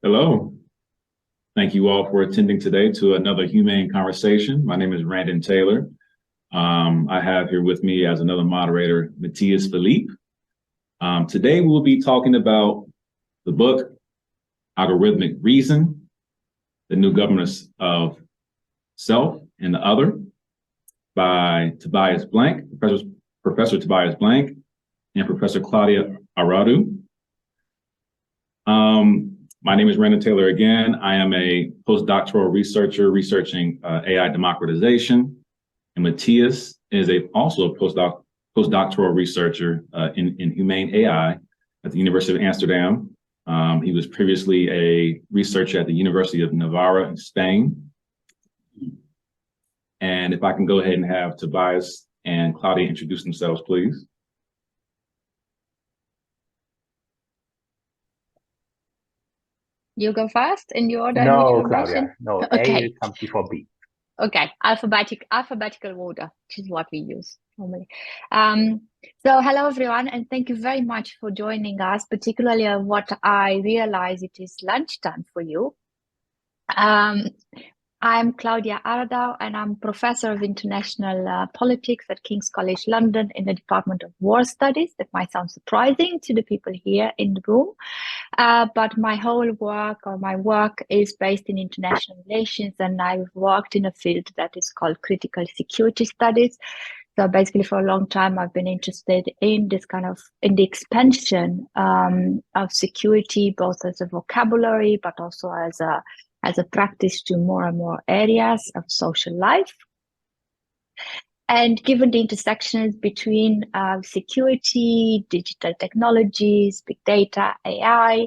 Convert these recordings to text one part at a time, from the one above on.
Hello. Thank you all for attending today to another Humane Conversation. My name is Randon Taylor. I have here with me as another moderator, Matthias Philippe. Today we'll be talking about the book, Algorithmic Reason, The New Governance of Self and the Other by Tobias Blank, Professor Tobias Blank, and Professor Claudia Aradu. My name is Randon Taylor again. I am a postdoctoral researcher researching AI democratization. And Matthias is also a postdoctoral researcher in Humane AI at the University of Amsterdam. He was previously a researcher at the University of Navarra in Spain. And if I can go ahead and have Tobias and Claudia introduce themselves, please. You go first in the order? No, Claudia. No, okay. A comes before B. Okay, alphabetical order, which is what we use normally. So hello everyone, and thank you very much for joining us, particularly what I realize it is lunchtime for you. I'm Claudia Aradu, and I'm Professor of International Politics at King's College London in the Department of War Studies. That might sound surprising to the people here in the room, but my work is based in international relations, and I've worked in a field that is called critical security studies. So basically, for a long time, I've been interested in in the expansion of security, both as a vocabulary, but also as a practice to more and more areas of social life. And given the intersections between security, digital technologies, big data, AI,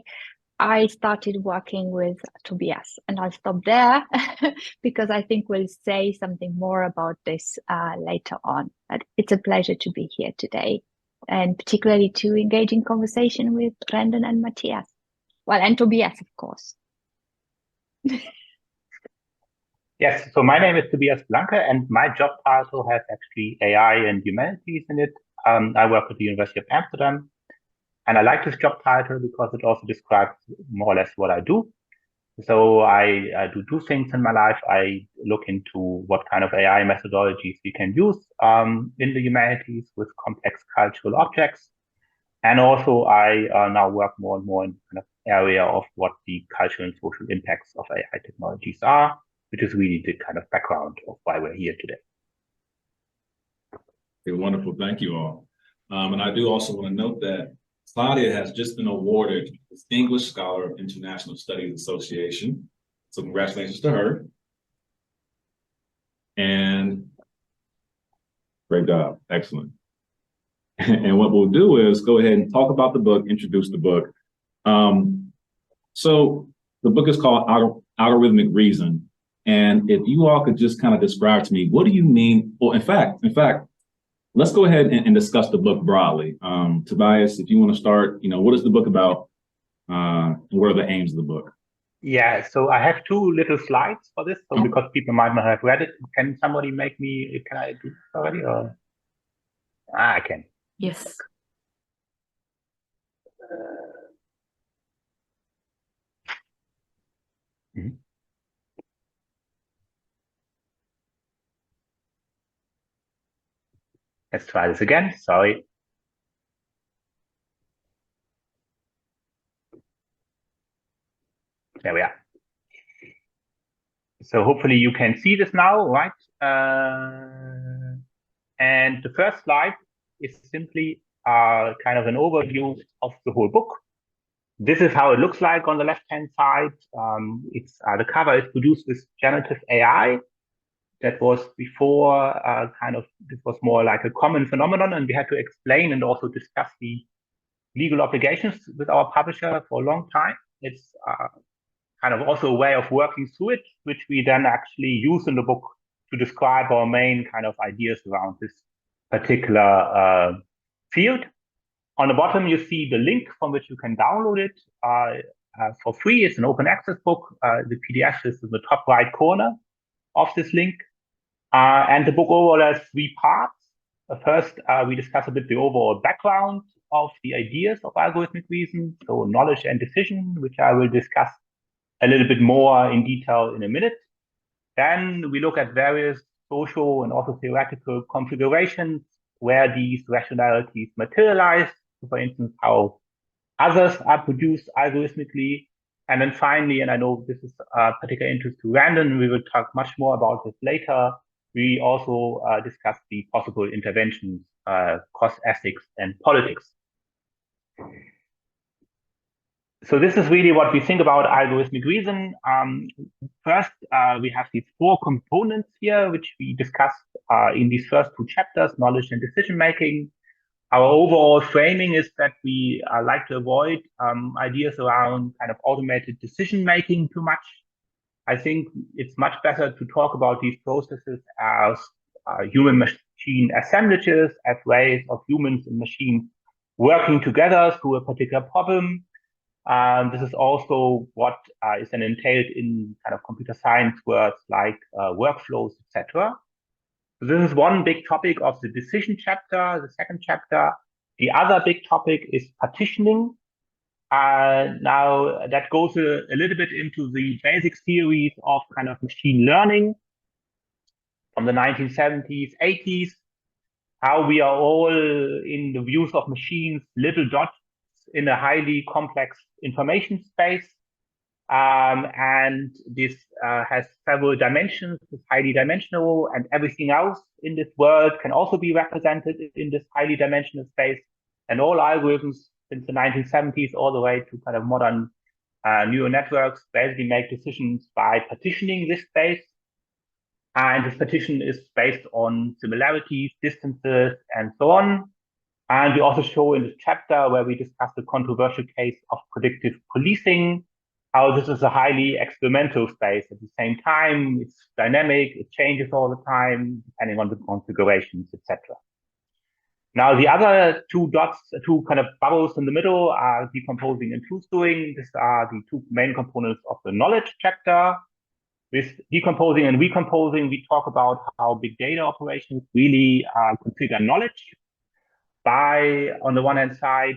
I started working with Tobias, and I'll stop there because I think we'll say something more about this later on. But it's a pleasure to be here today, and particularly to engage in conversation with Brendan and Matthias. Well, and Tobias, of course. Yes, so my name is Tobias Blanke, and my job title has actually AI and humanities in it. I work at the University of Amsterdam, and I like this job title because it also describes more or less what I do. So I do two things in my life. I look into what kind of AI methodologies we can use in the humanities with complex cultural objects. And also I now work more and more in kind of area of what the cultural and social impacts of AI technologies are, which is really the kind of background of why we're here today. Okay, wonderful. Thank you all. And I do also want to note that Claudia has just been awarded Distinguished Scholar of International Studies Association. So congratulations to her. And great job. Excellent. And what we'll do is go ahead and talk about the book, introduce the book. So the book is called Algorithmic Reason. And if you all could just kind of describe to me, what do you mean? Well, in fact, let's go ahead and discuss the book broadly. Tobias, if you want to start, what is the book about? What are the aims of the book? Yeah, so I have two little slides for this, so because people might not have read it. Can somebody can I do this already? Or? I can. Yes. Let's try this again. Sorry. There we are. So hopefully you can see this now, right? And the first slide is simply kind of an overview of the whole book. This is how it looks like on the left-hand side. The cover is produced with generative AI. That was before this was more like a common phenomenon, and we had to explain and also discuss the legal obligations with our publisher for a long time. It's kind of also a way of working through it, which we then actually use in the book to describe our main kind of ideas around this particular field. On the bottom, you see the link from which you can download it for free. It's an open access book. The PDF is in the top right corner of this link. And the book overall has three parts. First, we discuss a bit the overall background of the ideas of algorithmic reason, so knowledge and decision, which I will discuss a little bit more in detail in a minute. Then we look at various social and also theoretical configurations where these rationalities materialize. So for instance, how others are produced algorithmically. And then finally, and I know this is a particular interest to Randon, we will talk much more about this later. We also discuss the possible interventions, cost ethics and politics. So this is really what we think about algorithmic reason. First, we have these four components here, which we discussed in these first two chapters, knowledge and decision making. Our overall framing is that we like to avoid ideas around kind of automated decision making too much. I think it's much better to talk about these processes as human-machine assemblages, as ways of humans and machines working together through a particular problem. This is also what is then entailed in kind of computer science words like workflows, etc. So this is one big topic of the decision chapter, the second chapter. The other big topic is partitioning. Now that goes a little bit into the basic theories of kind of machine learning from the 1970s, 80s, how we are all in the views of machines, little dots in a highly complex information space. And this has several dimensions, it's highly dimensional, and everything else in this world can also be represented in this highly dimensional space. And all algorithms since the 1970s all the way to kind of modern neural networks basically make decisions by partitioning this space. And this partition is based on similarities, distances, and so on. And we also show in this chapter where we discuss the controversial case of predictive policing, how this is a highly experimental space. At the same time, it's dynamic, it changes all the time, depending on the configurations, etc. Now, the other two dots, two kind of bubbles in the middle are decomposing and truth doing. These are the two main components of the knowledge chapter. With decomposing and recomposing, we talk about how big data operations really configure knowledge by, on the one hand side,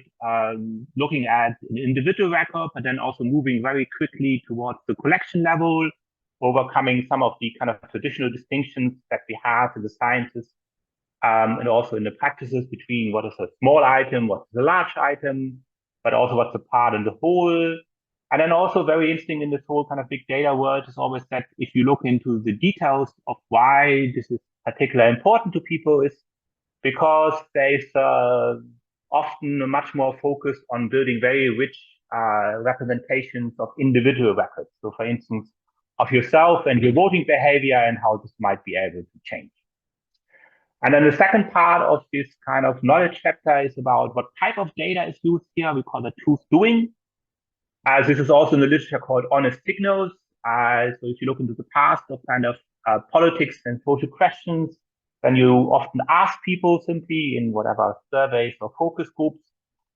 looking at an individual record, but then also moving very quickly towards the collection level, overcoming some of the kind of traditional distinctions that we have in the sciences and also in the practices between what is a small item, what is a large item, but also what's a part in the whole. And then also very interesting in this whole kind of big data world is always that if you look into the details of why this is particularly important to people is because there's often a much more focus on building very rich representations of individual records. So for instance, of yourself and your voting behavior and how this might be able to change. And then the second part of this kind of knowledge chapter is about what type of data is used here. We call it truth doing. This is also in the literature called honest signals. So if you look into the past of kind of politics and social questions, then you often ask people simply in whatever surveys or focus groups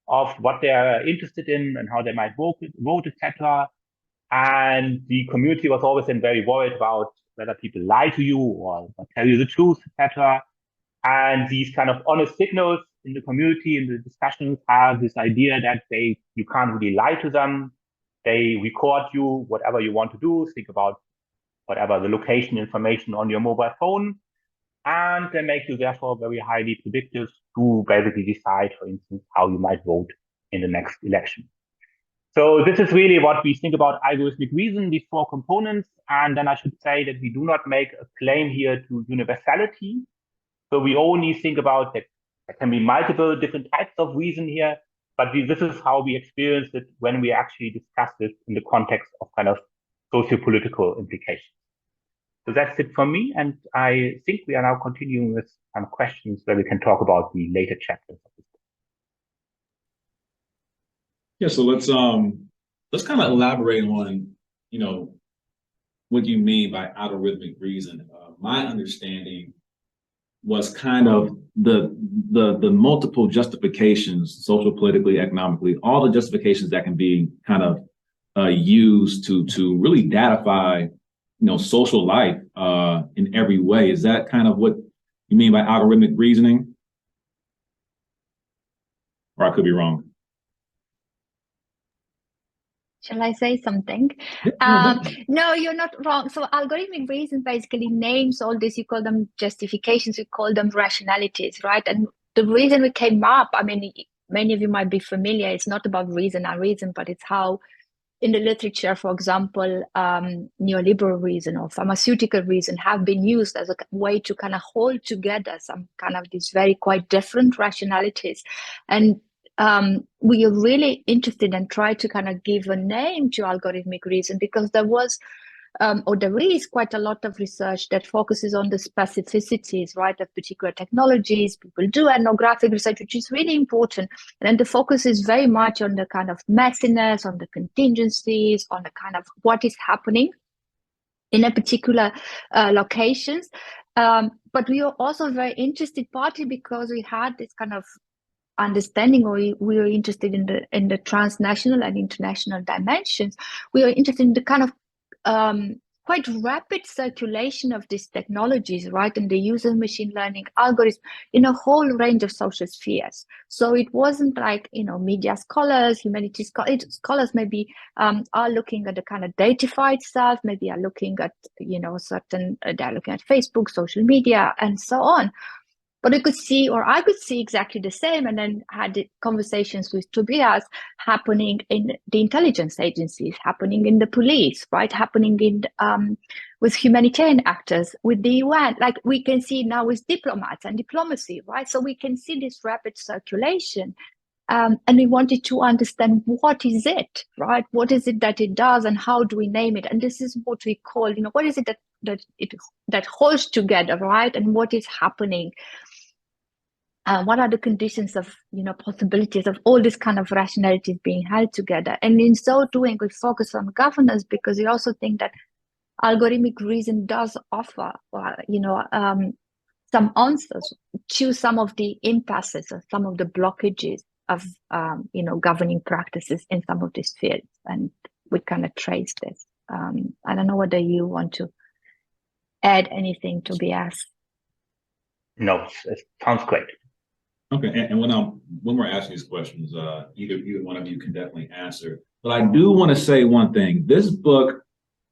of what they are interested in and how they might vote, etc. And the community was always then very worried about whether people lie to you or tell you the truth, etc. And these kind of honest signals in the community, in the discussions, have this idea that you can't really lie to them. They record you, whatever you want to do. Think about whatever the location information on your mobile phone. And they make you therefore very highly predictive to basically decide, for instance, how you might vote in the next election. So this is really what we think about algorithmic reason, these four components. And then I should say that we do not make a claim here to universality. So we only think about that there can be multiple different types of reason here, but this is how we experience it when we actually discuss this in the context of kind of socio-political implications. So that's it from me, and I think we are now continuing with some questions where we can talk about the later chapters of this book. Yeah, so let's kind of elaborate on, what you mean by algorithmic reason. My understanding was kind of the multiple justifications, social, politically, economically, all the justifications that can be kind of used to really datify social life in every way. Is that kind of what you mean by algorithmic reasoning? Or I could be wrong. Shall I say something? No, you're not wrong. So algorithmic reason basically names all this. You call them justifications, you call them rationalities, right? And the reason we came up, I mean, many of you might be familiar, it's not about reason and reason, but it's how in the literature, for example, neoliberal reason or pharmaceutical reason have been used as a way to kind of hold together some kind of these very quite different rationalities. And we are really interested and try to kind of give a name to algorithmic reason because there was or there is quite a lot of research that focuses on the specificities, right, of particular technologies. People do ethnographic research, which is really important. And then the focus is very much on the kind of messiness, on the contingencies, on the kind of what is happening in a particular locations. But we are also very interested, partly because we had this kind of understanding, or we were interested in the transnational and international dimensions. We are interested in the kind of quite rapid circulation of these technologies, right? And the use of machine learning algorithms in a whole range of social spheres. So it wasn't like, media scholars, humanities scholars maybe are looking at the kind of datafied stuff, maybe are looking at, certain, they're looking at Facebook, social media, and so on. But I could see exactly the same, and then had conversations with Tobias happening in the intelligence agencies, happening in the police, right? Happening in with humanitarian actors, with the UN. Like we can see now with diplomats and diplomacy, right? So we can see this rapid circulation. And we wanted to understand what is it, right? What is it that it does, and how do we name it? And this is what we call, what is it that holds together, right? And what is happening? What are the conditions of, possibilities of all this kind of rationalities being held together? And in so doing, we focus on governance because we also think that algorithmic reason does offer, some answers to some of the impasses or some of the blockages of, governing practices in some of these fields. And we kind of trace this. I don't know whether you want to add anything, Tobias. No, it sounds great. Okay, and when we're asking these questions, either one of you can definitely answer. But I do want to say one thing. This book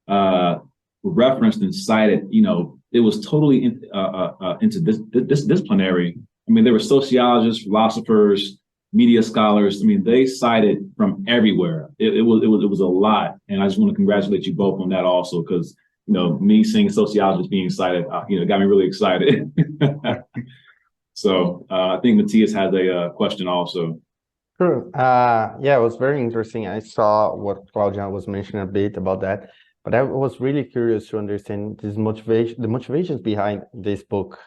referenced and cited, it was totally interdisciplinary. I mean, there were sociologists, philosophers, media scholars. I mean, they cited from everywhere. It was a lot, and I just want to congratulate you both on that also, because me seeing sociologists being cited, got me really excited. So I think Matthias has a question also. Sure. Yeah, it was very interesting. I saw what Claudia was mentioning a bit about that, but I was really curious to understand the motivations behind this book.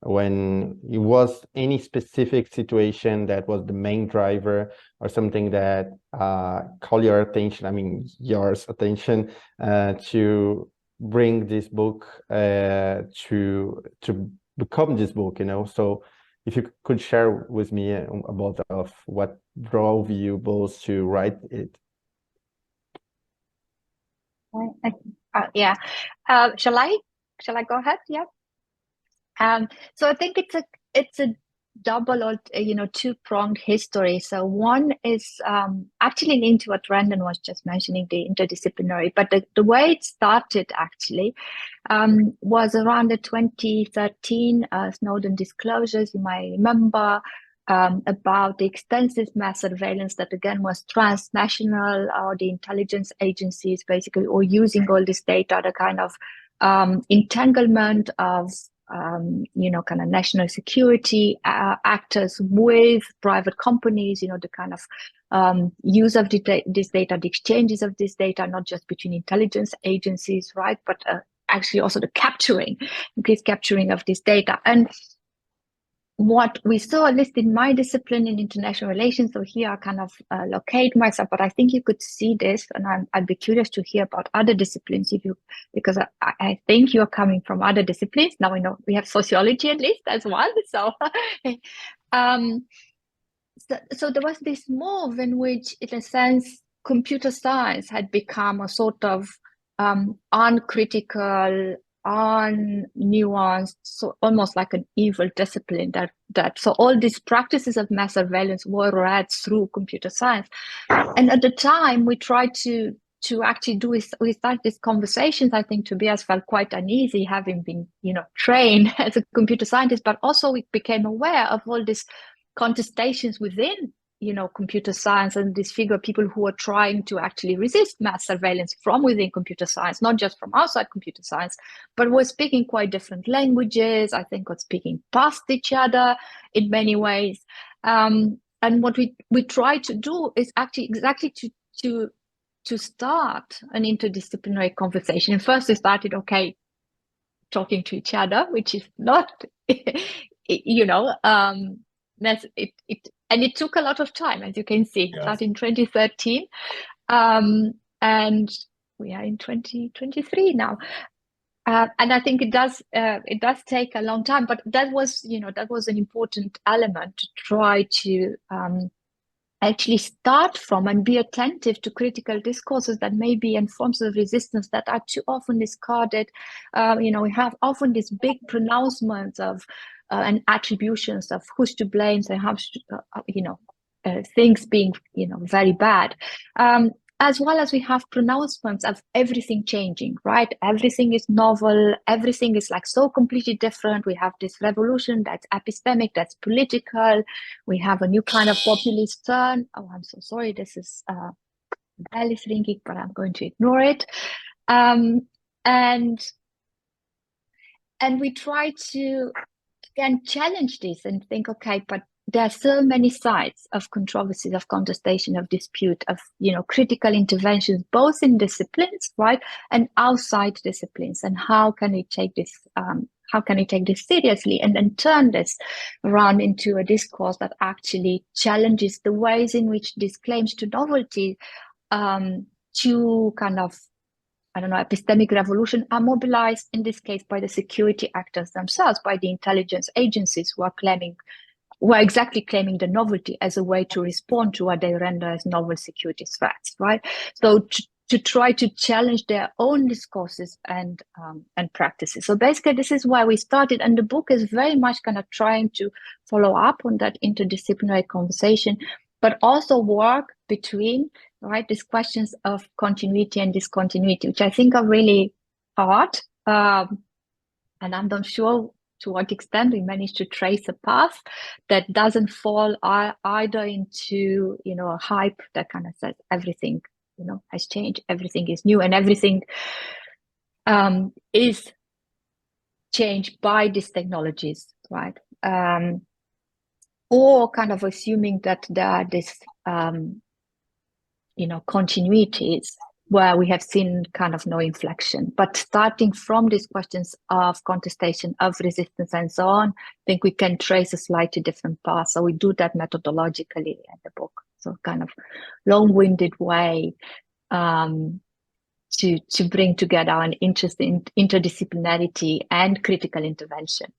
When it was any specific situation that was the main driver, or something that caught your attention, yours attention, to bring this book to become this book, So if you could share with me about what drove you both to write it. Yeah. Shall I go ahead? Yeah. So I think it's a double or two-pronged history. So one is actually linked to what Brandon was just mentioning, the interdisciplinary, but the way it started actually was around the 2013 Snowden disclosures. You might remember about the extensive mass surveillance that again was transnational, or the intelligence agencies basically or using all this data, the kind of entanglement of kind of national security actors with private companies, the kind of use of this data, the exchanges of this data, not just between intelligence agencies, right, but actually also the increased capturing of this data. And what we saw, at least in my discipline in international relations, so here I kind of locate myself, but I think you could see this, and I'd be curious to hear about other disciplines because I think you're coming from other disciplines. Now we know we have sociology at least as one. So, so there was this move in which, in a sense, computer science had become a sort of uncritical unnuanced, so almost like an evil discipline so all these practices of mass surveillance were read through computer science. And at the time we tried to actually we started these conversations. I think Tobias felt quite uneasy having been, trained as a computer scientist, but also we became aware of all these contestations within computer science, and this figure people who are trying to actually resist mass surveillance from within computer science, not just from outside computer science, but were speaking quite different languages, I think, or speaking past each other in many ways. And what we try to do is actually exactly to start an interdisciplinary conversation. And first we started, talking to each other, which is not, and it took a lot of time, as you can see. It started in 2013, and we are in 2023 now. And I think it does take a long time, but that was an important element to try to actually start from and be attentive to critical discourses that may be in forms of resistance that are too often discarded. We have often these big pronouncements of and attributions of who's to blame, and how things being very bad, as well as we have pronouncements of everything changing, right? Everything is novel, everything is like so completely different. We have this revolution that's epistemic, that's political. We have a new kind of populist turn. Oh, I'm so sorry, this is bell is ringing, but I'm going to ignore it. And we try to again challenge this and think, but there are so many sides of controversies, of contestation, of dispute, of critical interventions, both in disciplines, right, and outside disciplines. And how can we take this? How can we take this seriously and then turn this around into a discourse that actually challenges the ways in which these claims to novelty, to kind of, epistemic revolution, are mobilized in this case by the security actors themselves, by the intelligence agencies who are exactly claiming the novelty as a way to respond to what they render as novel security threats, right? So to try to challenge their own discourses and practices. So basically, this is why we started, and the book is very much kind of trying to follow up on that interdisciplinary conversation, but also work between, right, these questions of continuity and discontinuity, which I think are really hard, and I'm not sure to what extent we manage to trace a path that doesn't fall either into a hype that kind of says everything has changed, everything is new, and everything is changed by these technologies, right? Or kind of assuming that there are this continuities where we have seen kind of no inflection. But starting from these questions of contestation, of resistance, and so on, I think we can trace a slightly different path. So we do that methodologically in the book. So kind of long-winded way to bring together an interest in interdisciplinarity and critical intervention.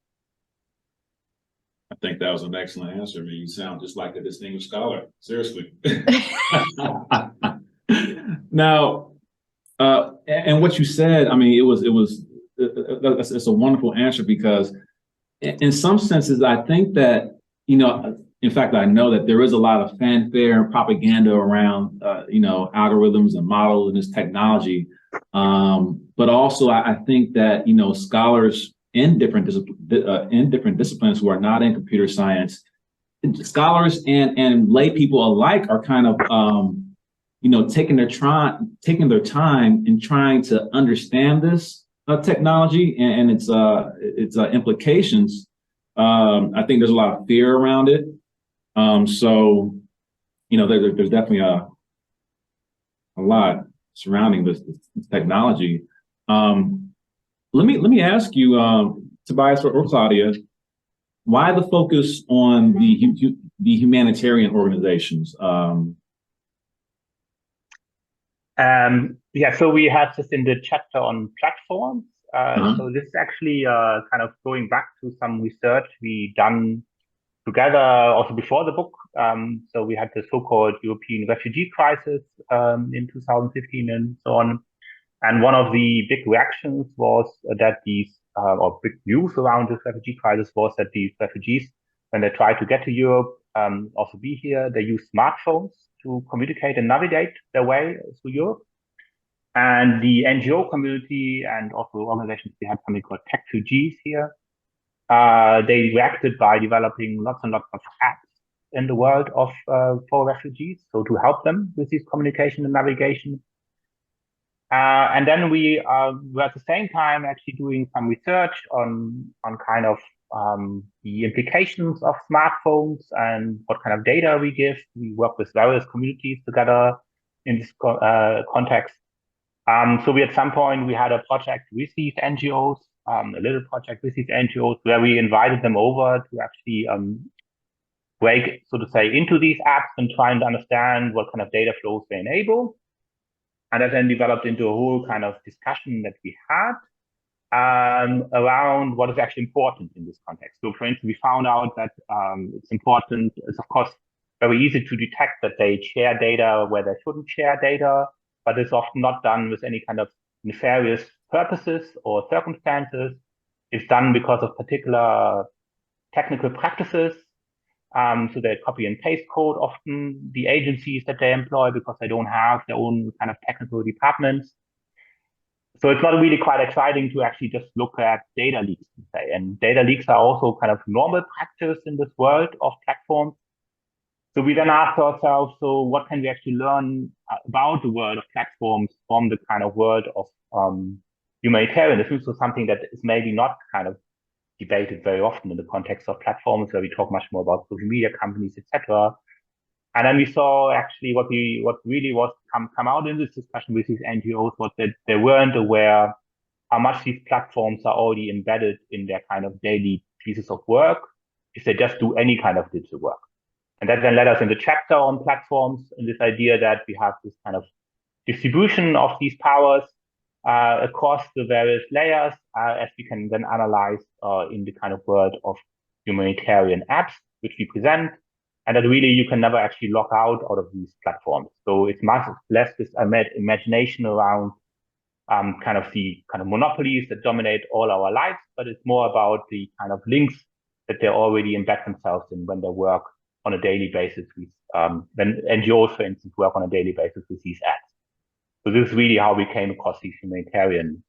I think that was an excellent answer. I mean, you sound just like a distinguished scholar. Seriously. Now, and what you said, I mean, it's a wonderful answer, because in some senses, I think that, in fact, I know that there is a lot of fanfare and propaganda around, algorithms and models and this technology. But also, I think that, scholars in different disciplines who are not in computer science, scholars and lay people alike are kind of, taking their time in trying to understand this technology and its implications. I think there's a lot of fear around it. So, there's definitely a lot surrounding this technology. Let me ask you, Tobias or Claudia, why the focus on the humanitarian organizations? So we have this in the chapter on platforms. So this is actually kind of going back to some research we done together also before the book. So we had the so-called European refugee crisis in 2015 and so on. And one of the big reactions was that these, or big news around this refugee crisis was that these refugees, when they try to get to Europe, also be here, they use smartphones to communicate and navigate their way through Europe. And the NGO community and also organizations, we had something called Tech Refugees here. They reacted by developing lots and lots of apps in the world of for refugees, so to help them with this communication and navigation. And then we were at the same time actually doing some research on kind of the implications of smartphones and what kind of data we give. We work with various communities together in this context. So we at some point we had a project with these NGOs, a little project with these NGOs where we invited them over to actually break, so to say, into these apps and trying to understand what kind of data flows they enable. And that then developed into a whole kind of discussion that we had around what is actually important in this context. So for instance, we found out that it's important, it's of course very easy to detect that they share data where they shouldn't share data, but it's often not done with any kind of nefarious purposes or circumstances. It's done because of particular technical practices. So they copy and paste code often, the agencies that they employ, because they don't have their own kind of technical departments. So it's not really quite exciting to actually just look at data leaks, say. And data leaks are also kind of normal practice in this world of platforms. So we then asked ourselves, so what can we actually learn about the world of platforms from the kind of world of humanitarianism? So something that is maybe not kind of debated very often in the context of platforms, where we talk much more about social media companies, etc. And then we saw actually what really was come out in this discussion with these NGOs was that they weren't aware how much these platforms are already embedded in their kind of daily pieces of work if they just do any kind of digital work. And that then led us in the chapter on platforms and this idea that we have this kind of distribution of these powers across the various layers, as we can then analyze in the kind of world of humanitarian apps, which we present, and that really you can never actually lock out of these platforms. So it's much less this imagination around kind of the monopolies that dominate all our lives, but it's more about the kind of links that they already embed themselves in when they work on a daily basis with, when NGOs, for instance, work on a daily basis with these apps. So this is really how we came across these humanitarian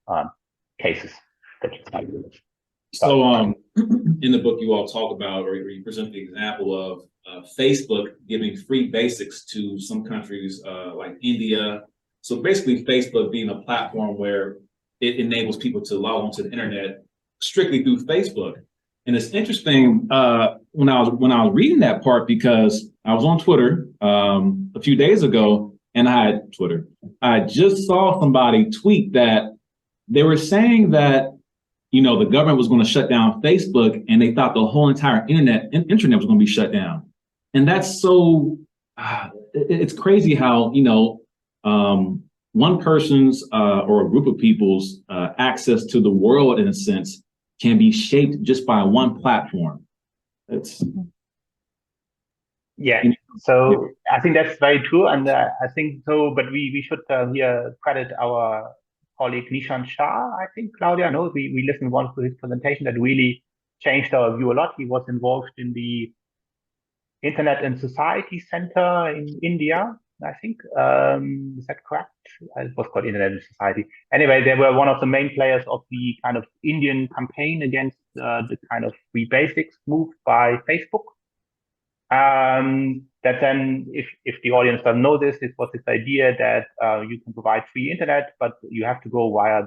cases that you cited. So in the book, you all talk about, or you present the example of Facebook giving free basics to some countries like India. So basically Facebook being a platform where it enables people to log onto the internet strictly through Facebook. And it's interesting when I was reading that part, because I was on Twitter a few days ago, and I just saw somebody tweet that they were saying that, you know, the government was going to shut down Facebook, and they thought the whole entire internet was going to be shut down. And that's so, it's crazy how, you know, one person's or a group of people's access to the world, in a sense, can be shaped just by one platform. It's so I think that's very true, and I think so. But we should here credit our colleague Nishan Shah. I think Claudia knows we listened once to his presentation that really changed our view a lot. He was involved in the Internet and Society Center in India, I think. Is that correct? It was called Internet and Society. Anyway, they were one of the main players of the kind of Indian campaign against the kind of free basics move by Facebook. That then, if the audience doesn't know this, it was this idea that you can provide free internet, but you have to go via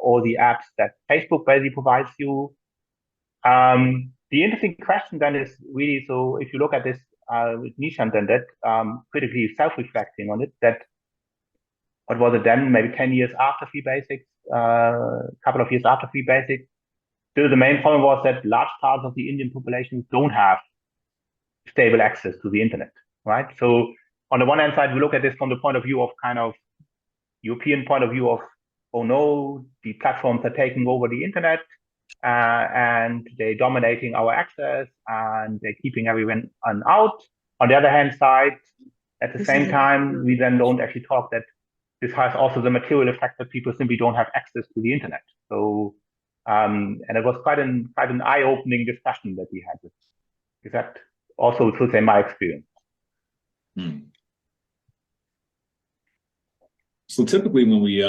all the apps that Facebook basically provides you. The interesting question then is really, so if you look at this with Nishan, then that critically self-reflecting on it, that what was it then, maybe 10 years after free basics, couple of years after free basics, still the main problem was that large parts of the Indian population don't have stable access to the internet, right? So on the one hand side, we look at this from the point of view of kind of European point of view of, oh no, the platforms are taking over the internet and they're dominating our access and they're keeping everyone out. On the other hand side, at the same time, we then don't actually talk that this has also the material effect that people simply don't have access to the internet. So, and it was quite an eye-opening discussion that we had with. Is that also, to say, my experience? So typically when we,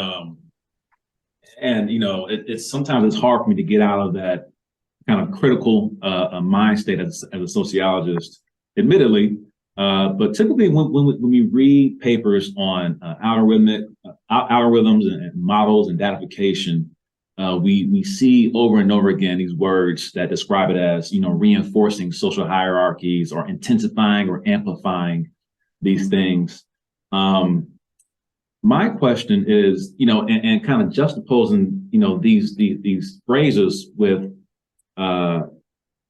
and you know, it's sometimes it's hard for me to get out of that kind of critical mind state as a sociologist, admittedly. But typically when we read papers on algorithms and models and datification, we see over and over again these words that describe it as, you know, reinforcing social hierarchies or intensifying or amplifying these things. My question is, you know, and kind of juxtaposing, you know, these phrases with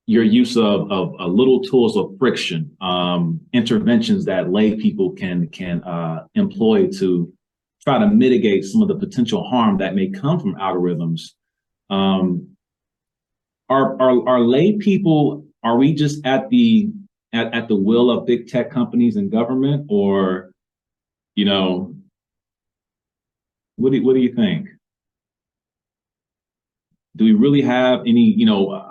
your use of little tools of friction, interventions that lay people can employ to try to mitigate some of the potential harm that may come from algorithms. Are lay people, are we just at the will of big tech companies and government, or, you know, what do you think? Do we really have any, you know,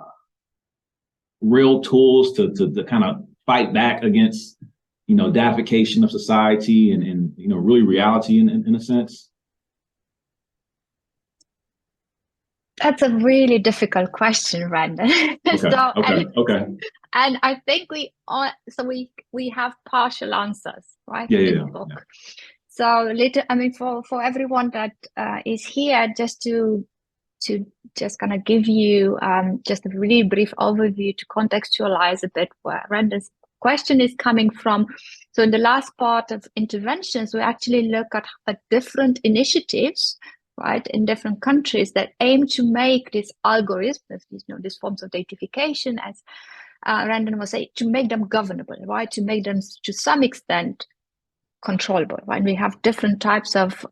real tools to kind of fight back against, you know, datification of society and you know, really reality in a sense? That's a really difficult question, Brandon. Okay. And I think we have partial answers, right? Yeah. So I mean, for everyone that is here, just to just kind of give you just a really brief overview to contextualize a bit where Randa's question is coming from. So in the last part of interventions, we actually look at different initiatives, right, in different countries that aim to make these algorithms, these forms of datification, as Randon was saying, to make them governable, right, to make them to some extent controllable, right? We have different types of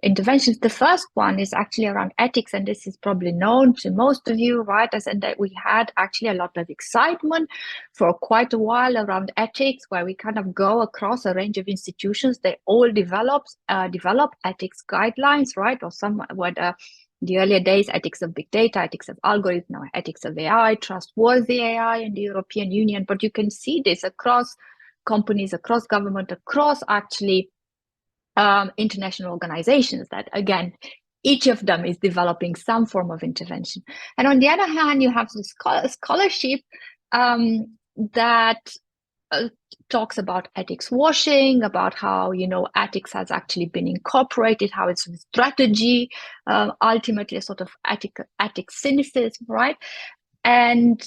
interventions. The first one is actually around ethics, and this is probably known to most of you, right? As in that we had actually a lot of excitement for quite a while around ethics, where we kind of go across a range of institutions. They all develop ethics guidelines, right? Or some whether the earlier days, ethics of big data, ethics of algorithms, now ethics of AI, trustworthy AI in the European Union. But you can see this across companies, across government, across actually international organizations, that again, each of them is developing some form of intervention. And on the other hand, you have this scholarship that talks about ethics washing, about how, you know, ethics has actually been incorporated, how it's a strategy, ultimately a sort of ethics cynicism, right? And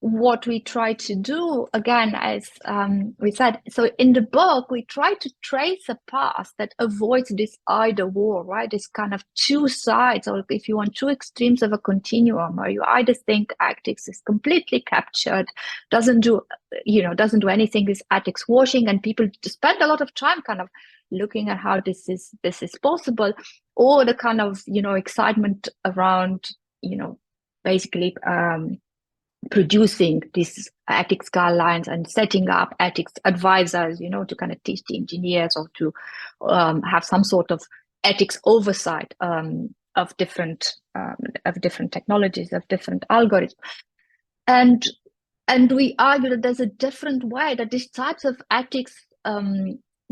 what we try to do, again, as we said, so in the book, we try to trace a path that avoids this either or, right? This kind of two sides, or if you want, two extremes of a continuum, where you either think ethics is completely captured, doesn't do anything, is ethics washing, and people spend a lot of time kind of looking at how this is possible, or the kind of, you know, excitement around, you know, basically producing these ethics guidelines and setting up ethics advisors, you know, to kind of teach the engineers, or to have some sort of ethics oversight of different technologies, of different algorithms. And we argue that there's a different way, that these types of ethics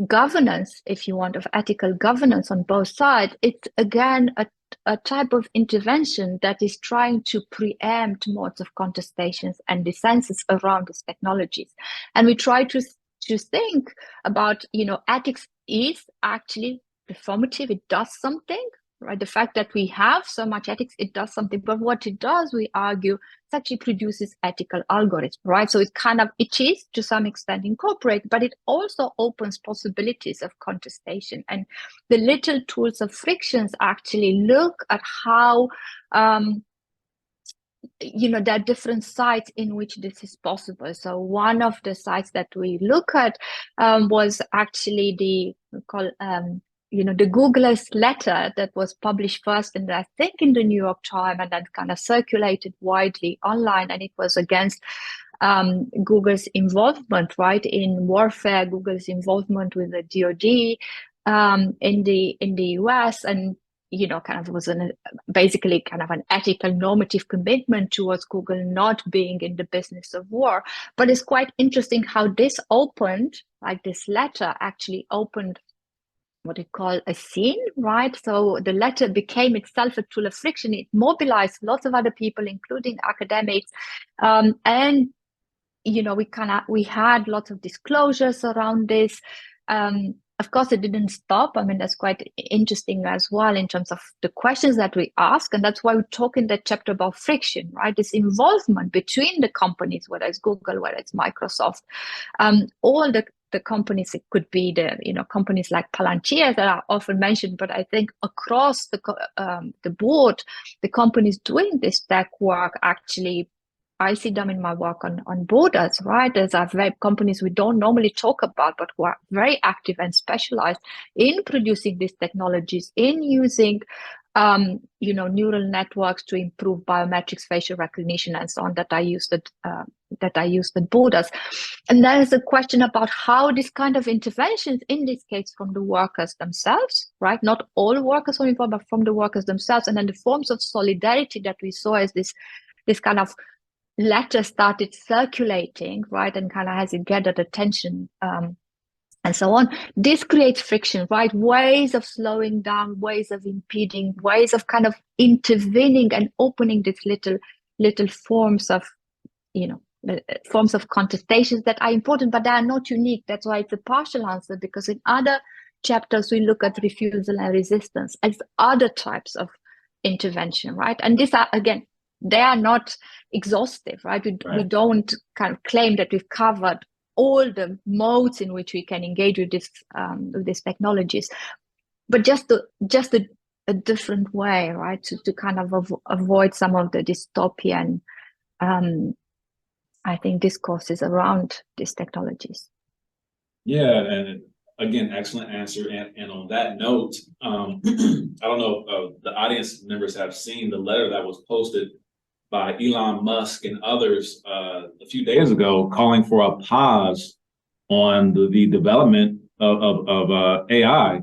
governance, if you want, of ethical governance on both sides, it's again a type of intervention that is trying to preempt modes of contestations and dissensus around these technologies. And we try to think about, you know, ethics is actually performative. It does something, right? The fact that we have so much ethics, it does something. But what it does, we argue, it actually produces ethical algorithms, right? So it is to some extent incorporated, but it also opens possibilities of contestation. And the little tools of frictions actually look at how, you know, there are different sites in which this is possible. So one of the sites that we look at was actually the Googler's letter that was published first in I think in the New York Times, and then kind of circulated widely online, and it was against Google's involvement, right, in warfare, Google's involvement with the DoD, in the US, and kind of was basically kind of an ethical normative commitment towards Google not being in the business of war. But it's quite interesting how this opened, like this letter actually opened what we call a scene, right? So the letter became itself a tool of friction. It mobilized lots of other people, including academics, and we had lots of disclosures around this. Of course, it didn't stop. I mean, that's quite interesting as well in terms of the questions that we ask. And that's why we talk in that chapter about friction, right? This involvement between the companies, whether it's Google, whether it's Microsoft, all the companies. It could be the companies like Palantir that are often mentioned, but I think across the board, the companies doing this tech work actually, I see them in my work on borders, right? There's companies we don't normally talk about, but who are very active and specialized in producing these technologies, in using, neural networks to improve biometrics, facial recognition, and so on. That I used at borders. And there is a question about how this kind of interventions, in this case, from the workers themselves, right? Not all workers are involved, but from the workers themselves, and then the forms of solidarity that we saw as this kind of letter started circulating, right, and kind of has it gathered attention, and so on. This creates friction, right? Ways of slowing down, ways of impeding, ways of kind of intervening and opening these little forms of, forms of contestations that are important, but they are not unique. That's why it's a partial answer, because in other chapters we look at refusal and resistance as other types of intervention, right? And these are, again, they are not exhaustive, right? We don't kind of claim that we've covered all the modes in which we can engage with these technologies, but just a different way, right? To kind of avoid some of the dystopian, I think, discourses around these technologies. Yeah, and again, excellent answer. And on that note, I don't know if the audience members have seen the letter that was posted by Elon Musk and others a few days ago, calling for a pause on the development of AI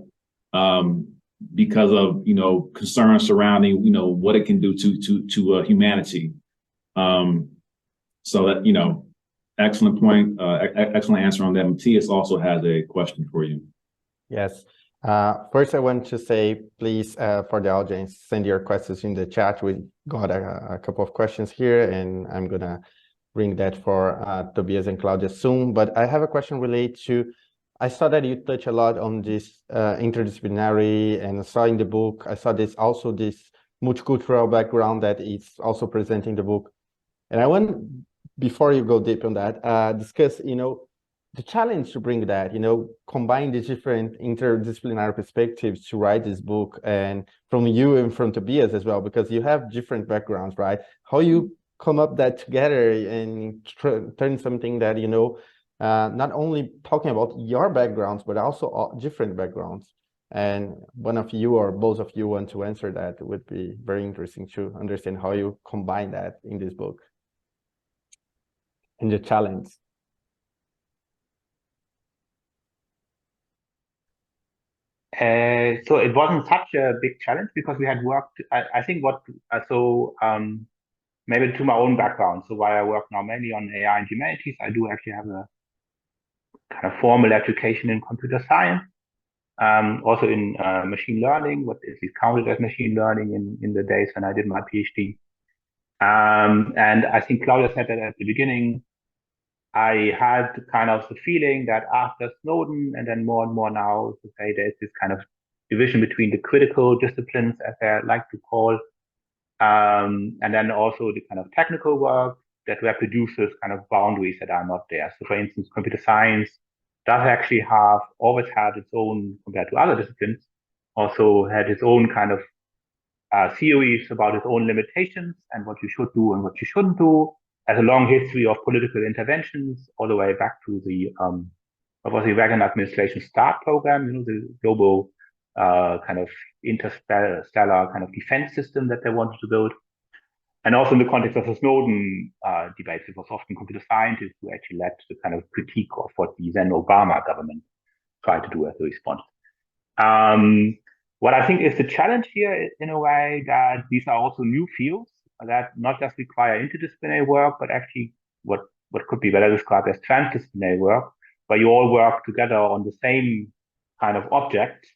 because of concerns surrounding what it can do to humanity. So that excellent point, excellent answer on that. Matthias also has a question for you. Yes. First, I want to say, please, for the audience, send your questions in the chat. We got a couple of questions here, and I'm going to bring that for Tobias and Claudia soon. But I have a question related to, I saw that you touch a lot on this interdisciplinary, and I saw in the book, I saw this multicultural background that is also presenting the book. And I want, before you go deep on that, discuss, the challenge to bring that, combine the different interdisciplinary perspectives to write this book, and from you and from Tobias as well, because you have different backgrounds, right? How you come up that together and turn something that, not only talking about your backgrounds, but also different backgrounds. And one of you or both of you want to answer that, it would be very interesting to understand how you combine that in this book and the challenge. So it wasn't such a big challenge because we had worked, I think maybe to my own background. So while I work now mainly on AI and humanities, I do actually have a kind of formal education in computer science, also in machine learning, what is counted as machine learning in the days when I did my PhD. And I think Claudia said that at the beginning, I had kind of the feeling that after Snowden, and then more and more now, to say there's this kind of division between the critical disciplines, as I like to call, and then also the kind of technical work that reproduces kind of boundaries that are not there. So for instance, computer science does actually always had its own, compared to other disciplines, also had its own kind of theories about its own limitations and what you should do and what you shouldn't do. Has a long history of political interventions, all the way back to the what was the Reagan administration START program, the global kind of interstellar kind of defense system that they wanted to build. And also in the context of the Snowden debates, it was often computer scientists who actually led to the kind of critique of what the then Obama government tried to do as a response. What I think is the challenge here is, in a way, that these are also new fields that not just require interdisciplinary work, but actually what could be better described as transdisciplinary work, where you all work together on the same kind of object.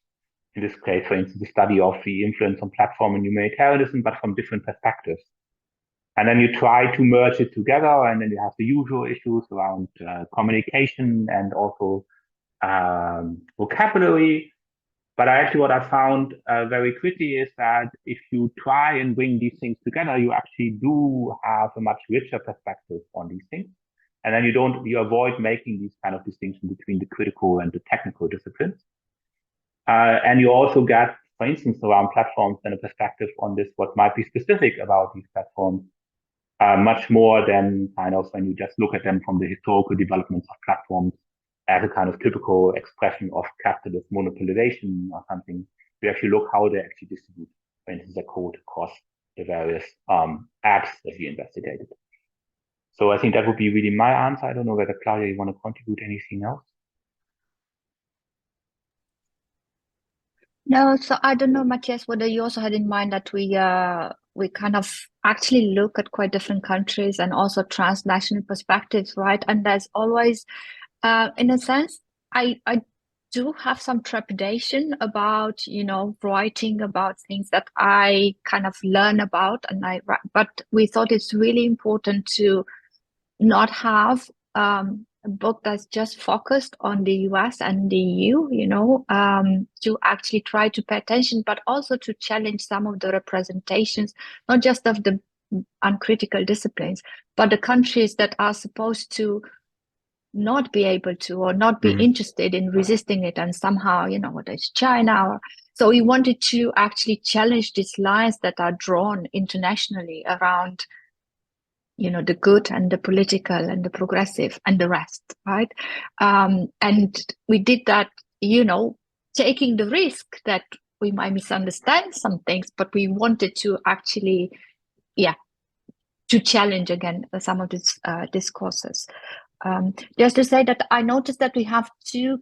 In this case, for instance, the study of the influence on platform and humanitarianism, but from different perspectives. And then you try to merge it together, and then you have the usual issues around communication and also vocabulary. But actually what I found very quickly is that if you try and bring these things together, you actually do have a much richer perspective on these things. And then you avoid making these kind of distinctions between the critical and the technical disciplines. And you also get, for instance, around platforms, then a perspective on this, what might be specific about these platforms, much more than kind of when you just look at them from the historical developments of platforms as a kind of typical expression of capitalist monopolization or something. We actually look how they actually distribute, for instance, their code across the various apps that we investigated. So I think that would be really my answer. I don't know whether, Claudia, you want to contribute anything else? No, so I don't know, Matthias, whether you also had in mind that we kind of actually look at quite different countries and also transnational perspectives, right? And there's always, in a sense, I do have some trepidation about, writing about things that I kind of learn about, but we thought it's really important to not have a book that's just focused on the US and the EU, to actually try to pay attention, but also to challenge some of the representations, not just of the uncritical disciplines, but the countries that are supposed to not be able to or not be interested in resisting it, and somehow, whether it's China so we wanted to actually challenge these lines that are drawn internationally around the good and the political and the progressive and the rest, right? And we did that, taking the risk that we might misunderstand some things, but we wanted to actually, to challenge again some of these discourses. Just to say that I noticed that we have two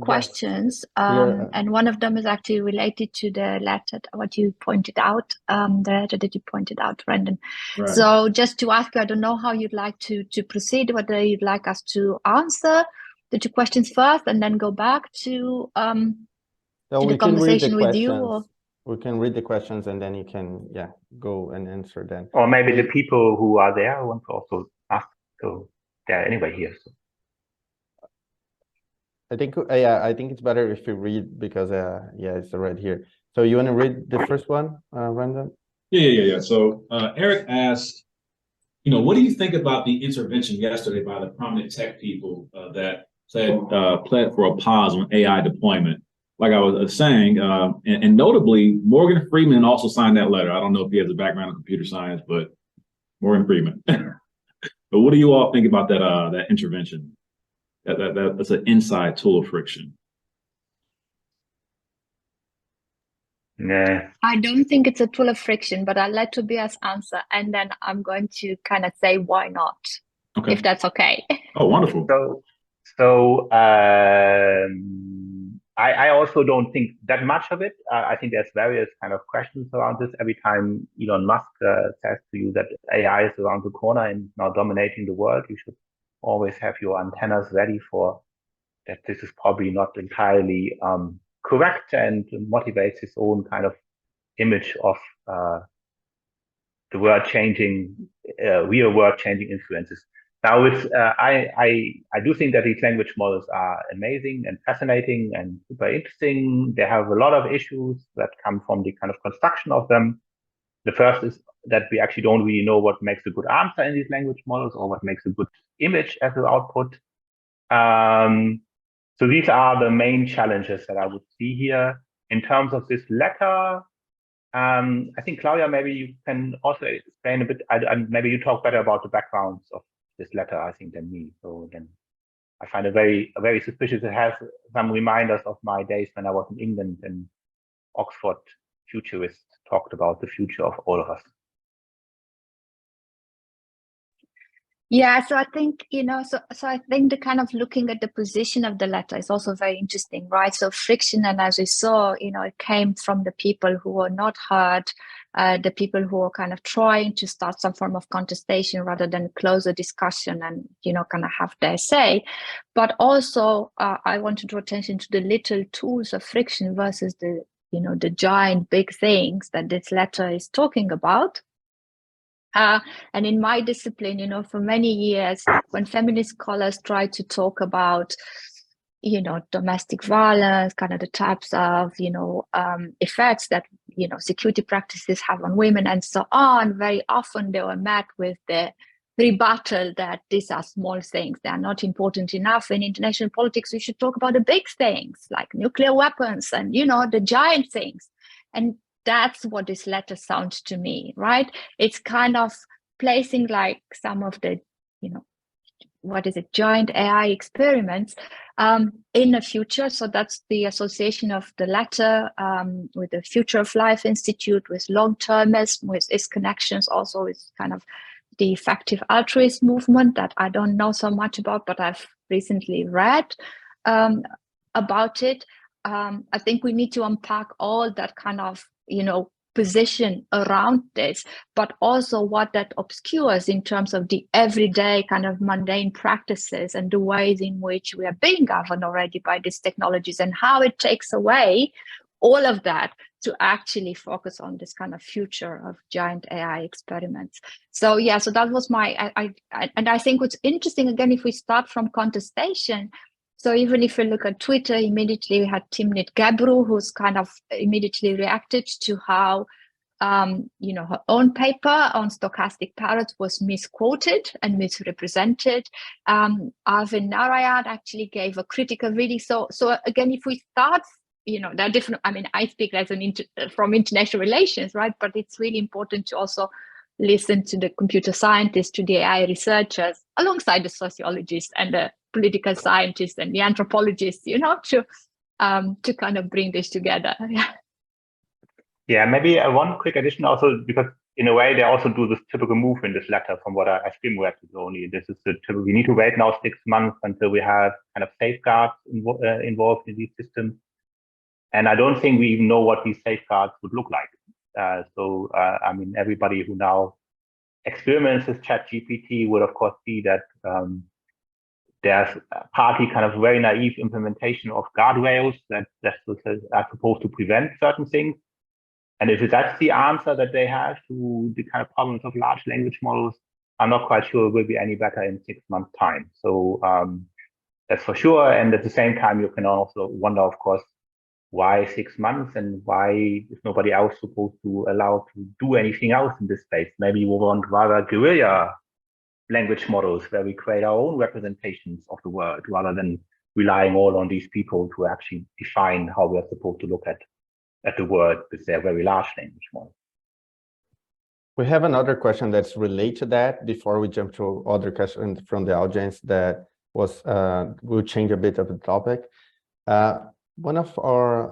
questions, and one of them is actually related to the letter, what you pointed out, the letter that you pointed out, Brendan. Right. So just to ask you, I don't know how you'd like to proceed, whether you'd like us to answer the two questions first and then go back to the conversation with you. Or... We can read the questions and then you can, go and answer them. Or maybe the people who are there want to also ask. So they're anyway here. So. I think it's better if you read because it's right here. So you want to read the first one, Brendan? Yeah. So Eric asked, what do you think about the intervention yesterday by the prominent tech people that pled for a pause on AI deployment? Like I was saying, and notably, Morgan Freeman also signed that letter. I don't know if he has a background in computer science, but Morgan Freeman. But what do you all think about that intervention? That's an inside tool of friction. Yeah. I don't think it's a tool of friction, but I'll let Tobias answer, and then I'm going to kind of say why not, if that's okay. Oh, wonderful. So I also don't think that much of it. I think there's various kind of questions around this. Every time Elon Musk says to you that AI is around the corner and now dominating the world, you should always have your antennas ready for that. This is probably not entirely correct and motivates his own kind of image of the world changing, real world changing influences. Now, I do think that these language models are amazing and fascinating and super interesting. They have a lot of issues that come from the kind of construction of them. The first is that we actually don't really know what makes a good answer in these language models or what makes a good image as an output. So these are the main challenges that I would see here. In terms of this letter, I think, Claudia, maybe you can also explain a bit, maybe you talk better about the backgrounds of this letter, I think, than me. So then I find it very suspicious. It has some reminders of my days when I was in England and Oxford futurists talked about the future of all of us. Yeah, so I think, so I think the kind of looking at the position of the letter is also very interesting, right? So friction, and as we saw, it came from the people who were not heard, the people who were kind of trying to start some form of contestation rather than close a discussion and, kind of have their say. But also, I want to draw attention to the little tools of friction versus the giant big things that this letter is talking about. And in my discipline, for many years, when feminist scholars try to talk about, domestic violence, kind of the types of, effects that, security practices have on women and so on, very often they were met with the rebuttal that these are small things. They are not important enough. In international politics, we should talk about the big things like nuclear weapons and, the giant things. And that's what this letter sounds to me, right? It's kind of placing like some of the, giant AI experiments in the future. So that's the association of the letter with the Future of Life Institute, with long-termism, with its connections also with kind of the effective altruist movement that I don't know so much about, but I've recently read about it. I think we need to unpack all that kind of, position around this, but also what that obscures in terms of the everyday kind of mundane practices and the ways in which we are being governed already by these technologies, and how it takes away all of that to actually focus on this kind of future of giant AI experiments. So yeah, so that was and I think what's interesting, again, if we start from contestation, so even if we look at Twitter, immediately we had Timnit Gebru, who's kind of immediately reacted to how, her own paper on stochastic parrots was misquoted and misrepresented. Arvind Narayan actually gave a critical reading. So again, if we start, there are different, I mean, I speak as from international relations, right? But it's really important to also listen to the computer scientists, to the AI researchers, alongside the sociologists and the political scientists and the anthropologists, to kind of bring this together. Yeah, maybe one quick addition also, because in a way they also do this typical move in this letter from what I skimmed only. This is the typical, we need to wait now 6 months until we have kind of safeguards involved in these systems. And I don't think we even know what these safeguards would look like. I mean, everybody who now experiments with ChatGPT would, of course, see that there's partly kind of very naive implementation of guardrails that are supposed to prevent certain things. And if that's the answer that they have to the kind of problems of large language models, I'm not quite sure it will be any better in 6 months' time. So that's for sure. And at the same time, you can also wonder, of course, why 6 months, and why is nobody else supposed to allow to do anything else in this space? Maybe we want rather guerrilla language models where we create our own representations of the world rather than relying all on these people to actually define how we're supposed to look at the world with their very large language models. We have another question that's related to that before we jump to other questions from the audience that was will change a bit of the topic. One of our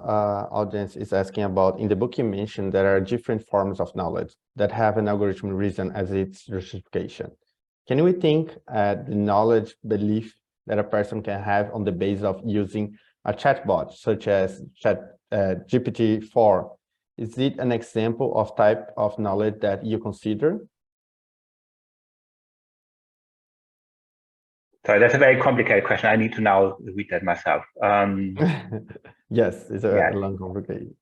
audience is asking about, in the book you mentioned there are different forms of knowledge that have an algorithmic reason as its justification. Can we think the knowledge belief that a person can have on the basis of using a chatbot such as GPT-4? Is it an example of type of knowledge that you consider? Sorry, that's a very complicated question. I need to now read that myself. Yes, it's a long, complicated.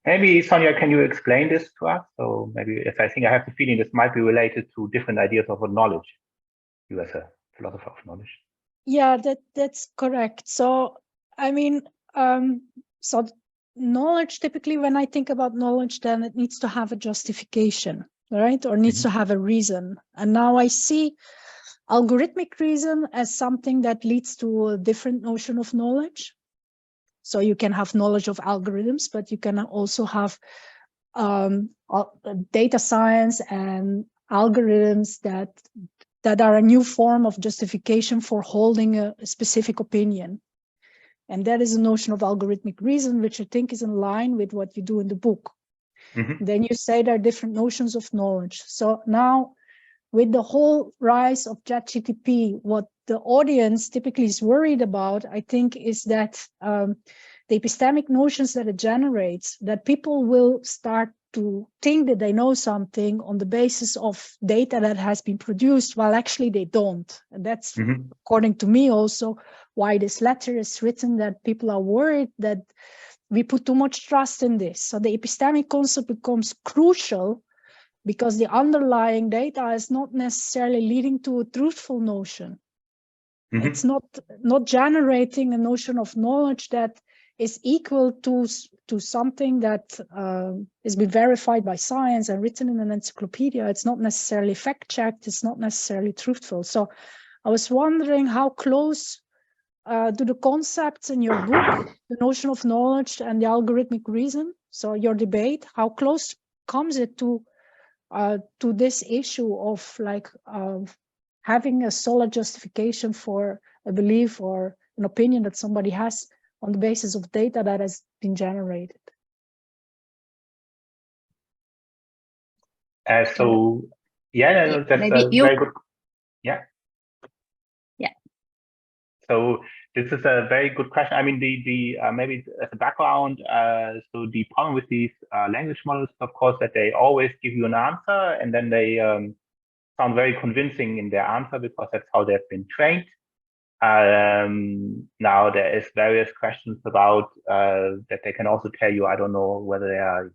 Maybe, Sonia, can you explain this to us? So maybe, if I think I have the feeling this might be related to different ideas of what knowledge, you as a philosopher of knowledge. Yeah, that's correct. So, I mean, so knowledge, typically when I think about knowledge, then it needs to have a justification, right? Or needs to have a reason. And now I see algorithmic reason as something that leads to a different notion of knowledge. So you can have knowledge of algorithms, but you can also have data science and algorithms that are a new form of justification for holding a specific opinion. And that is a notion of algorithmic reason, which I think is in line with what you do in the book. Then you say there are different notions of knowledge. So now, with the whole rise of ChatGPT, what the audience typically is worried about, I think, is that the epistemic notions that it generates, that people will start to think that they know something on the basis of data that has been produced, while actually they don't. And that's, according to me, also why this letter is written, that people are worried that we put too much trust in this. So the epistemic concept becomes crucial, because the underlying data is not necessarily leading to a truthful notion. It's not generating a notion of knowledge that is equal to something that has been verified by science and written in an encyclopedia. It's not necessarily fact-checked. It's not necessarily truthful. So I was wondering how close do the concepts in your book, the notion of knowledge and the algorithmic reason, so your debate, how close comes it to this issue of having a solid justification for a belief or an opinion that somebody has on the basis of data that has been generated? So yeah, no, that's very good. Yeah. So this is a very good question. I mean, the maybe as a background, so the problem with these language models, of course, that they always give you an answer, and then they sound very convincing in their answer because that's how they've been trained. Now there is various questions about that they can also tell you, I don't know whether they are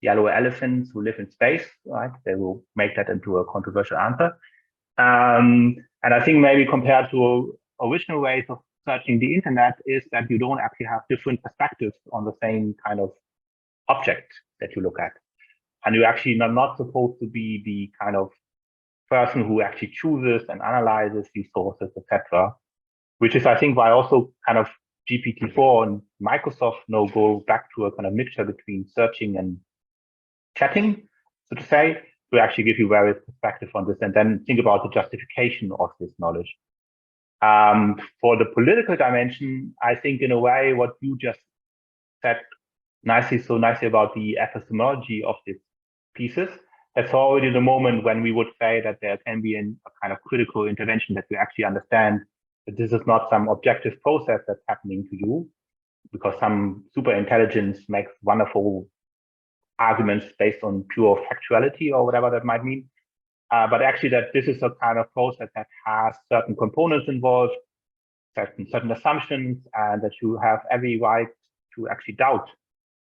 yellow elephants who live in space, right? They will make that into a controversial answer. And I think maybe compared to original ways of searching the internet is that you don't actually have different perspectives on the same kind of object that you look at. And you're actually not supposed to be the kind of person who actually chooses and analyzes these sources, etc. Which is, I think, why also kind of GPT-4 and Microsoft go back to a kind of mixture between searching and chatting, so to say, to actually give you various perspectives on this, and then think about the justification of this knowledge. For the political dimension, I think in a way what you just said so nicely about the epistemology of these pieces, that's already the moment when we would say that there can be a kind of critical intervention, that we actually understand that this is not some objective process that's happening to you, because some super intelligence makes wonderful arguments based on pure factuality or whatever that might mean. But actually that this is a kind of process that has certain components involved, certain assumptions, and that you have every right to actually doubt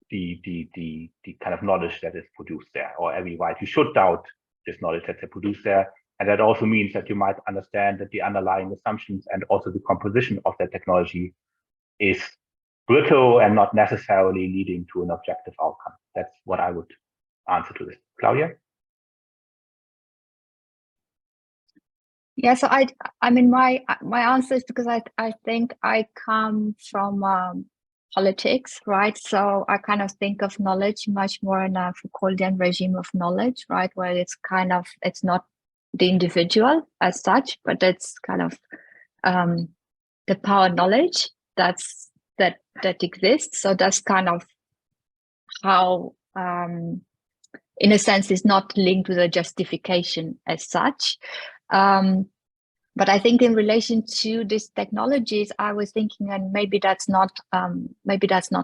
the kind of knowledge that is produced there, or every right you should doubt this knowledge that's produced there. And that also means that you might understand that the underlying assumptions and also the composition of that technology is brittle and not necessarily leading to an objective outcome. That's what I would answer to this. Claudia? Yeah, so I mean, my answer is because I think I come from politics, right? So I kind of think of knowledge much more in a Foucauldian regime of knowledge, right? Where it's not the individual as such, but it's kind of the power knowledge that exists. So that's kind of how, in a sense, is not linked with a justification as such. But I think in relation to these technologies, I was thinking, and maybe that's not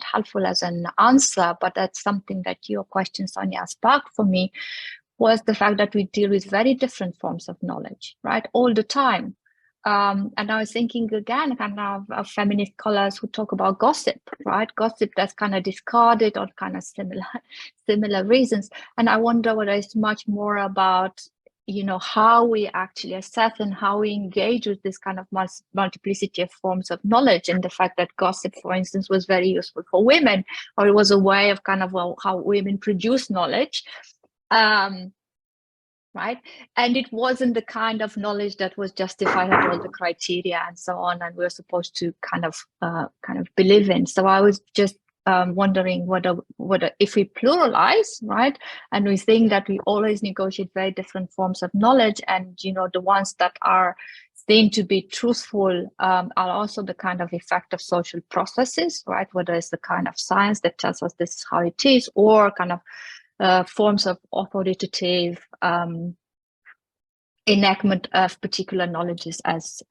helpful as an answer, but that's something that your question, Sonia, sparked for me, was the fact that we deal with very different forms of knowledge, right, all the time. And I was thinking again, kind of feminist scholars who talk about gossip, right? Gossip that's kind of discarded on kind of similar reasons. And I wonder whether it's much more about, how we actually assess and how we engage with this kind of multiplicity of forms of knowledge, and the fact that gossip, for instance, was very useful for women, or it was a way of kind of how women produce knowledge. Right, and it wasn't the kind of knowledge that was justified at all the criteria and so on, and we're supposed to kind of believe in. So I was just wondering whether if we pluralize, right, and we think that we always negotiate very different forms of knowledge, and the ones that are seen to be truthful are also the kind of effect of social processes, right? Whether it's the kind of science that tells us this is how it is, or kind of forms of authoritative enactment of particular knowledges as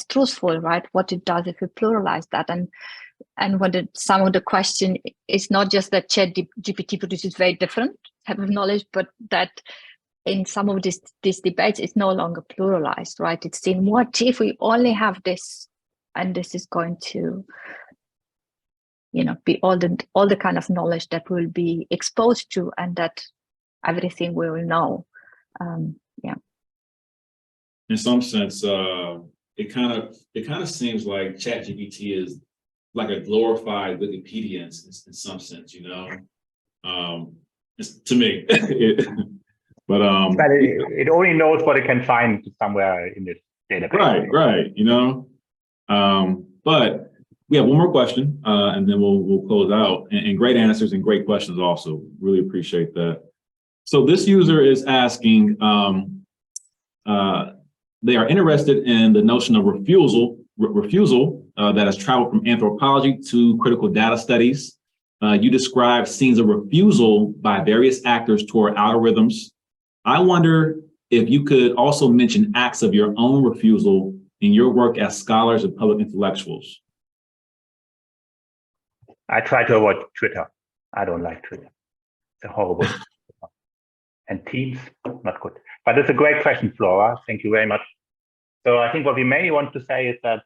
truthful, right? What it does if we pluralize that, and what some of the question is not just that ChatGPT produces very different type of knowledge, but that in some of these debates, it's no longer pluralized, right? It's seen, what if we only have this, and this is going to, be all the kind of knowledge that we'll be exposed to, and that everything we will know. In some sense, it kind of seems like ChatGPT is like a glorified Wikipedia in some sense, to me. But it only knows what it can find somewhere in this database. Right. But we have one more question, and then we'll close out. And great answers and great questions also. Really appreciate that. So this user is asking, they are interested in the notion of refusal that has traveled from anthropology to critical data studies. You describe scenes of refusal by various actors toward algorithms. I wonder if you could also mention acts of your own refusal in your work as scholars and public intellectuals. I try to avoid Twitter. I don't like Twitter. It's a horrible. And Teams, not good. But it's a great question, Flora. Thank you very much. So I think what we mainly want to say is that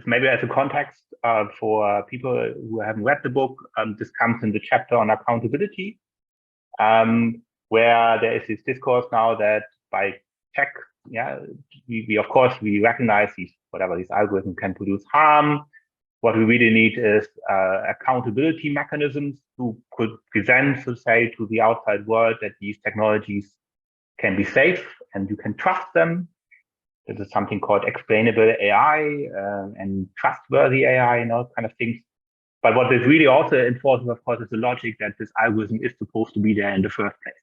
maybe as a context for people who haven't read the book, this comes in the chapter on accountability, where there is this discourse now that by tech, we of course we recognize these algorithms can produce harm. What we really need is accountability mechanisms to present, so say, to the outside world that these technologies can be safe and you can trust them. This is something called explainable AI and trustworthy AI and all kind of things. But what is really also enforces, of course, is the logic that this algorithm is supposed to be there in the first place,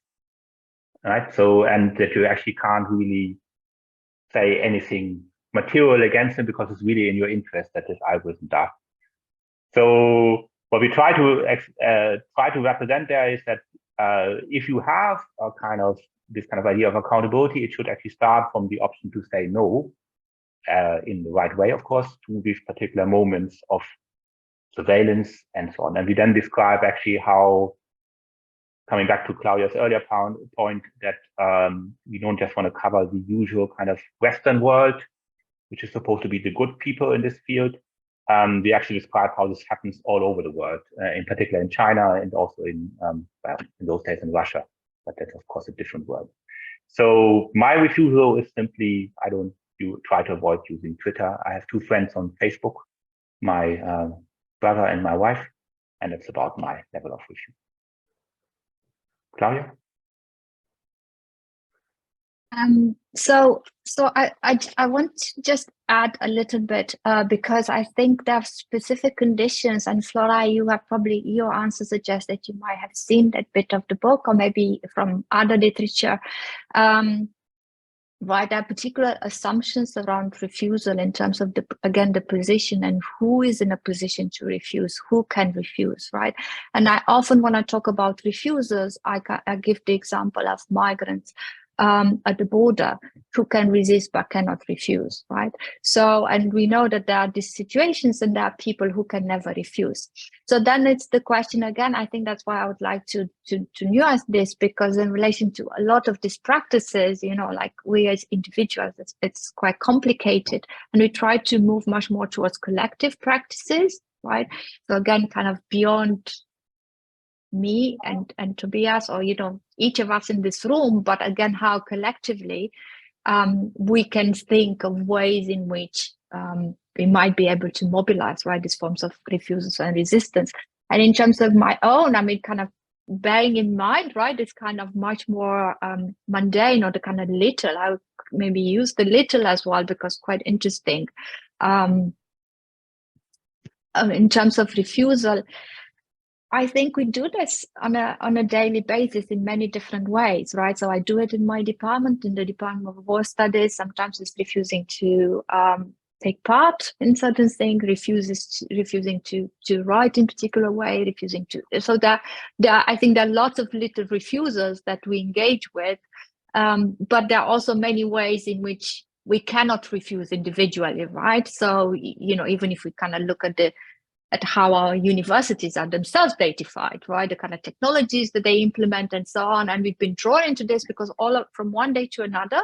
right? So, and that you actually can't really say anything material against them because it's really in your interest that this algorithm does. So what we try to represent there is that if you have this kind of idea of accountability, it should actually start from the option to say no in the right way, of course, to these particular moments of surveillance and so on. And we then describe actually how, coming back to Claudia's earlier point, that we don't just want to cover the usual kind of Western world, which is supposed to be the good people in this field. We actually describe how this happens all over the world, in particular in China and also in those days in Russia. But that's of course a different world. So my refusal is simply, I don't try to avoid using Twitter. I have 2 friends on Facebook, my brother and my wife, and it's about my level of refusal. Claudia? So I want to just add a little bit because I think there are specific conditions, and Flora, you have probably, your answer suggests that you might have seen that bit of the book or maybe from other literature. Right, there are particular assumptions around refusal in terms of the position and who is in a position to refuse, who can refuse, right? And I often, when I talk about refusers, I give the example of migrants at the border who can resist but cannot refuse, right? So, and we know that there are these situations and there are people who can never refuse. So then it's the question again, I think that's why I would like to nuance this, because in relation to a lot of these practices, like we as individuals, it's quite complicated, and we try to move much more towards collective practices, right? So again, kind of beyond me and Tobias, or each of us in this room, but again how collectively we can think of ways in which we might be able to mobilize, right, these forms of refusal and resistance. And in terms of my own, I mean, kind of bearing in mind, right, it's kind of much more mundane, or the kind of little. I would maybe use the little as well, because quite interesting. In terms of refusal, I think we do this on a daily basis in many different ways, right? So I do it in my department, in the Department of War Studies. Sometimes it's refusing to take part in certain things, refusing to write in particular way, refusing to. So I think there are lots of little refusers that we engage with, but there are also many ways in which we cannot refuse individually, right? So even if we kind of look at how our universities are themselves datafied, right? The kind of technologies that they implement and so on, and we've been drawn into this because from one day to another,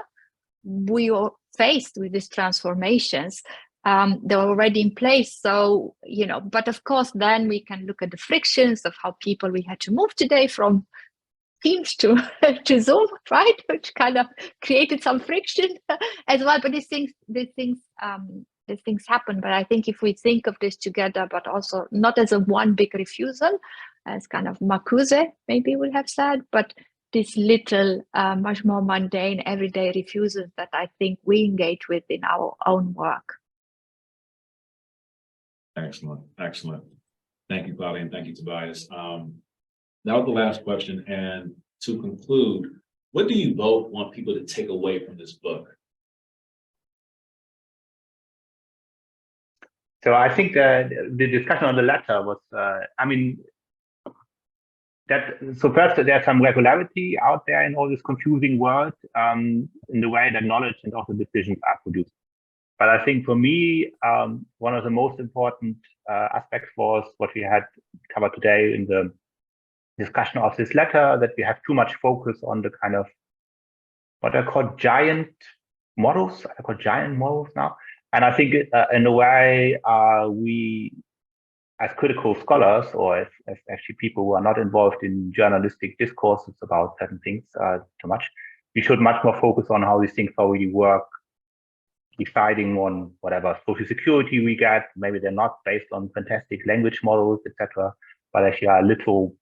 we are faced with these transformations. They're already in place. So, but of course, then we can look at the frictions of how we had to move today from Teams to Zoom, right? Which kind of created some friction as well. But these things happen. But I think if we think of this together, but also not as a one big refusal, as kind of Marcuse maybe would have said, but these little, much more mundane, everyday refusals that I think we engage with in our own work. Excellent, excellent. Thank you, Claudia, and thank you, Tobias. That was the last question. And to conclude, what do you both want people to take away from this book? So I think the discussion on the letter was, so first, there's some regularity out there in all this confusing world in the way that knowledge and also decisions are produced. But I think for me, one of the most important aspects was what we had covered today in the discussion of this letter, that we have too much focus on the kind of what I call giant models. I call giant models now. And I think in a way, we, as critical scholars, or as actually people who are not involved in journalistic discourses about certain things too much, we should much more focus on how these things already work, deciding on whatever social security we get. Maybe they're not based on fantastic language models, etc., but actually are little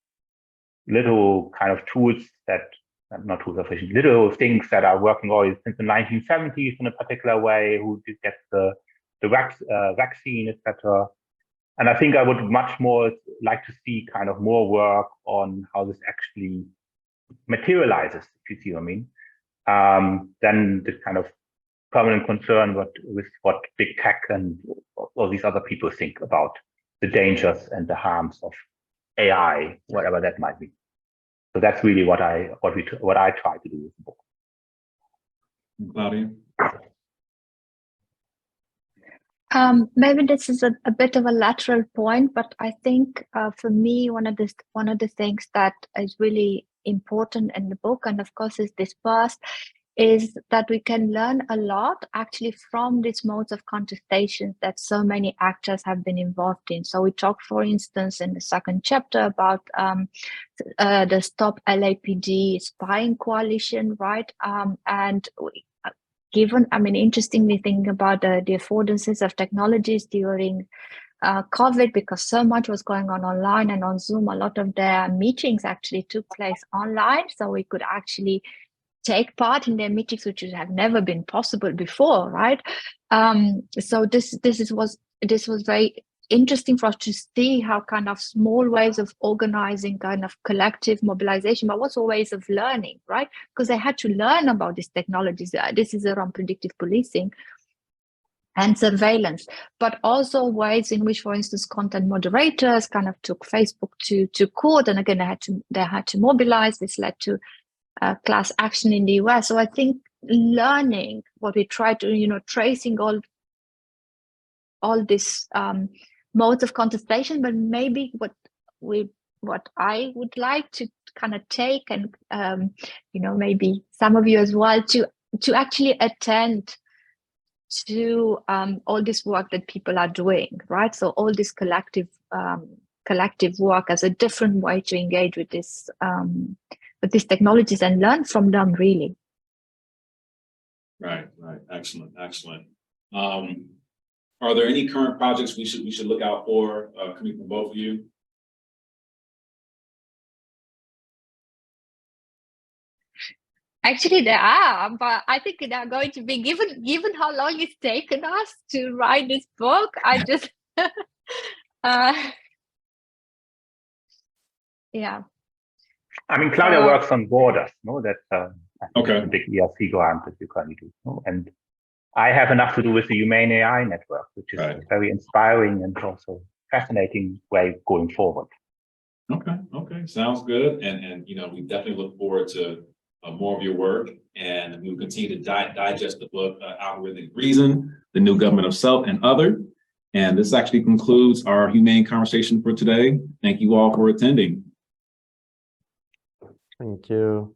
kind of tools that, not tools efficient, little things that are working already since the 1970s in a particular way, who gets the vaccine, etc. And I think I would much more like to see kind of more work on how this actually materializes, if you see what I mean, than this kind of permanent concern with what big tech and all these other people think about the dangers and the harms of AI, whatever that might be. So that's really what I try to do with the book. Claudia? Maybe this is a bit of a lateral point, but I think for me, one of the things that is really important in the book, and of course is dispersed, is that we can learn a lot actually from these modes of contestation that so many actors have been involved in. So we talk, for instance, in the second chapter about the Stop LAPD spying coalition, right? And given, interestingly thinking about the affordances of technologies during COVID, because so much was going on online and on Zoom, a lot of their meetings actually took place online. So we could actually take part in their meetings, which have never been possible before, right? So this was very interesting for us to see how kind of small ways of organizing kind of collective mobilization, but also ways of learning, right? Because they had to learn about these technologies. This is around predictive policing and surveillance, but also ways in which, for instance, content moderators kind of took Facebook to court, and again they had to mobilize. This led to class action in the US. So I think learning what we try to, tracing all this modes of contestation, but maybe what I would like to kind of take, and maybe some of you as well, to actually attend to all this work that people are doing, right? So all this collective work as a different way to engage with this with these technologies and learn from them, really. Right. Excellent. Are there any current projects we should look out for coming from both of you? Actually, there are, but I think they are going to be given how long it's taken us to write this book. I just, yeah. Claudia works on borders, no? That's okay. a big ERC grant that you currently do, no? And I have enough to do with the Humane AI network, which is a very inspiring and also fascinating way going forward. Okay, okay, sounds good. And you know, we definitely look forward to more of your work, and we will continue to digest the book, Algorithmic Reason, The New Government of Self and Other. And this actually concludes our Humane conversation for today. Thank you all for attending. Thank you.